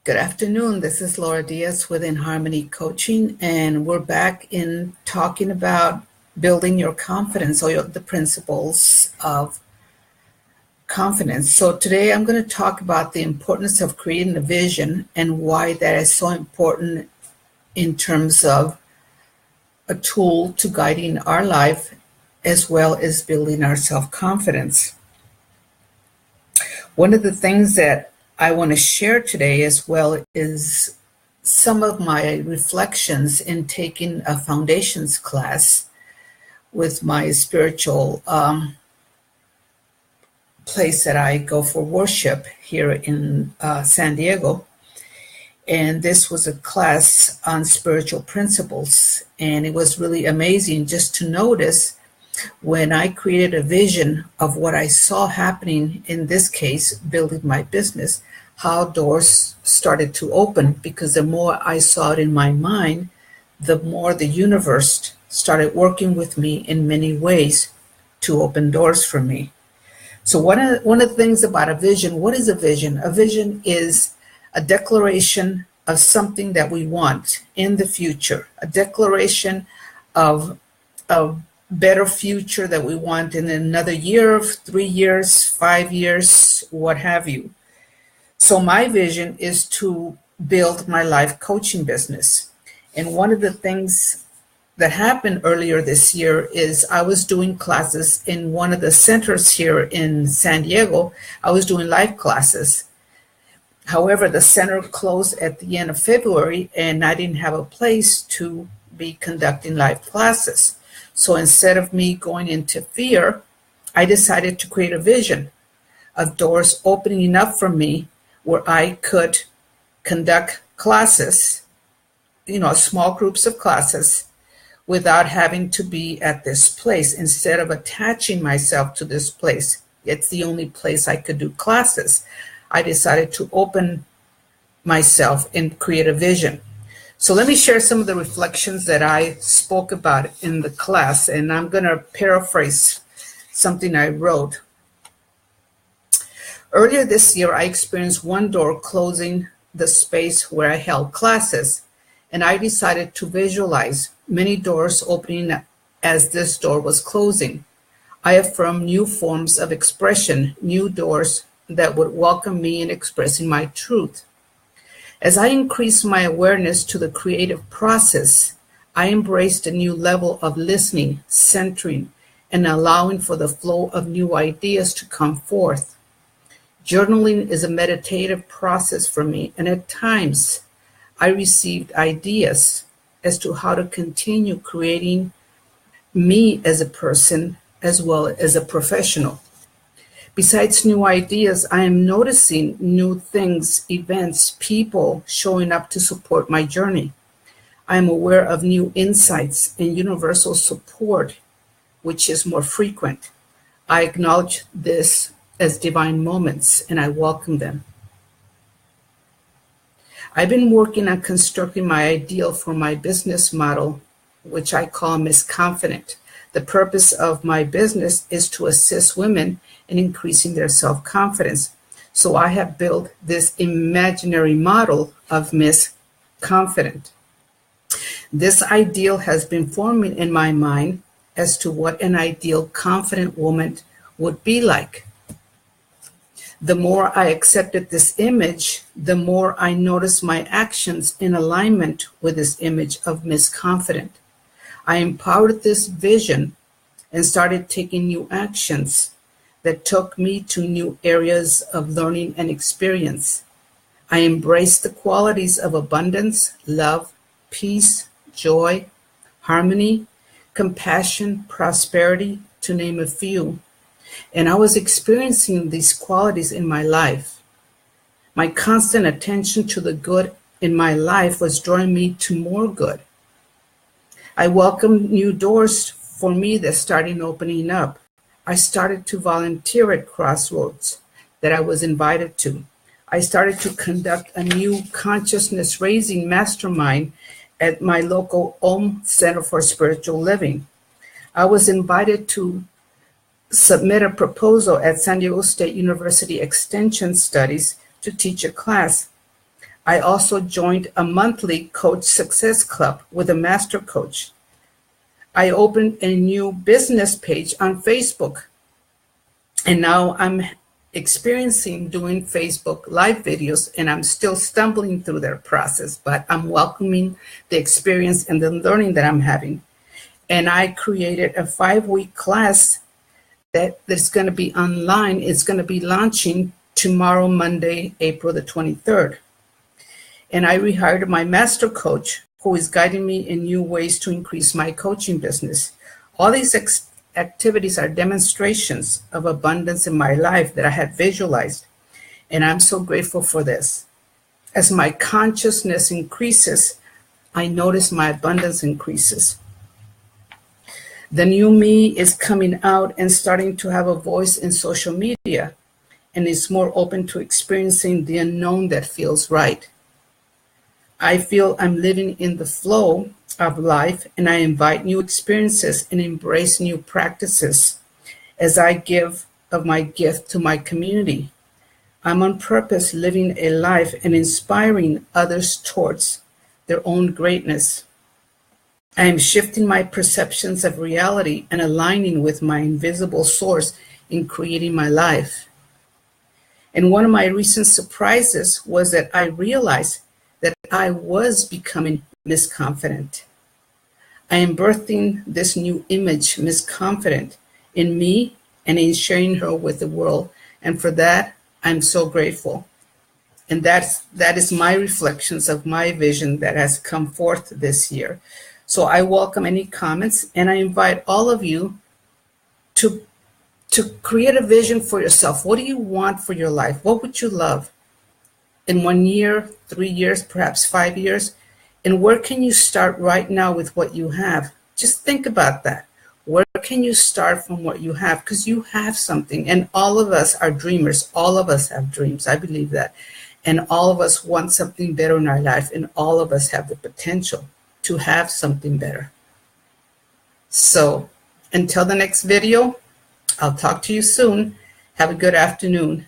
Good afternoon. This is Laura Diaz with In Harmony Coaching, and we're back in talking about building your confidence or the principles of confidence. So today I'm going to talk about the importance of creating a vision and why that is so important in terms of a tool to guiding our life as well as building our self-confidence. One of the things that I want to share today as well is some of my reflections in taking a foundations class with my spiritual place that I go for worship here in San Diego. And this was a class on spiritual principles. And it was really amazing just to notice when I created a vision of what I saw happening, in this case, building my business, how doors started to open, because the more I saw it in my mind, the more the universe started working with me in many ways to open doors for me. So one of the things about a vision, what is a vision? A vision is a declaration of something that we want in the future, a declaration of better future that we want in another year, 3 years, 5 years, what have you. So my vision is to build my life coaching business. And one of the things that happened earlier this year is I was doing classes in one of the centers here in San Diego. I was doing live classes. However, the center closed at the end of February, and I didn't have a place to be conducting live classes. So instead of me going into fear, I decided to create a vision of doors opening up for me where I could conduct classes, small groups of classes, without having to be at this place. Instead of attaching myself to this place, it's the only place I could do classes. I decided to open myself and create a vision. So let me share some of the reflections that I spoke about in the class, and I'm going to paraphrase something I wrote. Earlier this year, I experienced one door closing the space where I held classes, and I decided to visualize many doors opening as this door was closing. I affirmed new forms of expression, new doors that would welcome me in expressing my truth. As I increased my awareness to the creative process, I embraced a new level of listening, centering, and allowing for the flow of new ideas to come forth. Journaling is a meditative process for me, and at times I received ideas as to how to continue creating me as a person as well as a professional. Besides new ideas, I am noticing new things, events, people showing up to support my journey. I am aware of new insights and universal support, which is more frequent. I acknowledge this as divine moments, and I welcome them. I've been working on constructing my ideal for my business model, which I call Miss Confident. The purpose of my business is to assist women in increasing their self-confidence. So I have built this imaginary model of Miss Confident. This ideal has been forming in my mind as to what an ideal confident woman would be like. The more I accepted this image, the more I noticed my actions in alignment with this image of Miss Confident. I empowered this vision and started taking new actions that took me to new areas of learning and experience. I embraced the qualities of abundance, love, peace, joy, harmony, compassion, prosperity, to name a few. And I was experiencing these qualities in my life. My constant attention to the good in my life was drawing me to more good. I welcomed new doors for me that started opening up. I started to volunteer at Crossroads that I was invited to. I started to conduct a new consciousness raising mastermind at my local Om Center for Spiritual Living. I was invited to submit a proposal at San Diego State University Extension Studies to teach a class. I also joined a monthly Coach Success Club with a master coach. I opened a new business page on Facebook, and now I'm experiencing doing Facebook live videos, and I'm still stumbling through their process, but I'm welcoming the experience and the learning that I'm having. And I created a 5-week class that's going to be online. It's going to be launching tomorrow, Monday, April the 23rd. And I rehired my master coach, who is guiding me in new ways to increase my coaching business. All these activities are demonstrations of abundance in my life that I had visualized, and I'm so grateful for this. As my consciousness increases, I notice my abundance increases. The new me is coming out and starting to have a voice in social media, and is more open to experiencing the unknown that feels right. I feel I'm living in the flow of life, and I invite new experiences and embrace new practices as I give of my gift to my community. I'm on purpose living a life and inspiring others towards their own greatness. I am shifting my perceptions of reality and aligning with my invisible source in creating my life. And one of my recent surprises was that I realized that I was becoming Miss Confident. I am birthing this new image, Miss Confident, in me and in sharing her with the world. And for that, I'm so grateful. And that is my reflections of my vision that has come forth this year. So I welcome any comments, and I invite all of you to create a vision for yourself. What do you want for your life? What would you love? In 1 year, 3 years, perhaps 5 years? And where can you start right now with what you have? Just think about that. Where can you start from what you have? Because you have something, and all of us are dreamers. All of us have dreams. I believe that. And all of us want something better in our life, and all of us have the potential to have something better. So until the next video, I'll talk to you soon. Have a good afternoon.